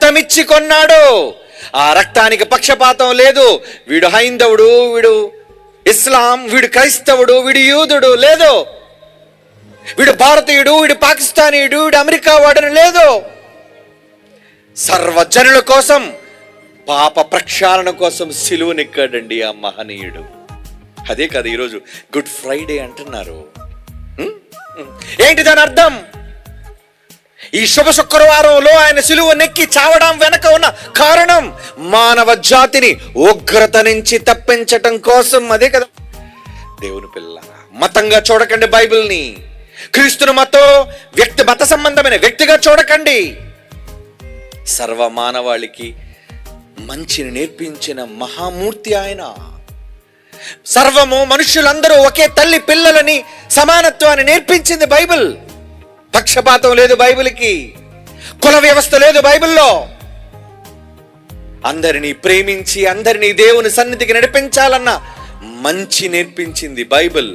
రక్తమిచ్చి కొన్నాడు. ఆ రక్తానికి పక్షపాతం లేదు. వీడు హైందవుడు, వీడు ఇస్లాం, వీడు క్రైస్తవుడు, వీడు యూదుడు లేదు. వీడు భారతీయుడు, వీడు పాకిస్తానీయుడు, వీడు అమెరికా వాడని లేదు. సర్వజనుల కోసం, పాప ప్రక్షాళన కోసం సిలువనెక్కాడండి ఆ మహనీయుడు. అదే కదా ఈరోజు గుడ్ ఫ్రైడే అంటున్నారు. ఏంటి దాని అర్థం? ఈ శుభ శుక్రవారంలో ఆయన సిలువ నెక్కి చావడం వెనక ఉన్న కారణం మానవ జాతిని ఉగ్రత నుంచి తప్పించటం కోసం. అదే కదా. దేవుని పిల్లలారా, మతంగా చూడకండి బైబిల్ని. క్రీస్తుని మత సంబంధమైన వ్యక్తిగా చూడకండి. సర్వ మానవాళికి మంచిని నేర్పించిన మహామూర్తి ఆయన. సర్వము, మనుషులందరూ ఒకే తల్లి పిల్లలని, సమానత్వాన్ని నేర్పించింది బైబిల్. పక్షపాతం లేదు బైబిల్కి, కుల వ్యవస్థ లేదు బైబిల్లో. అందరినీ ప్రేమించి అందరినీ దేవుని సన్నిధికి నడిపించాలన్న మంచి నేర్పించింది బైబిల్.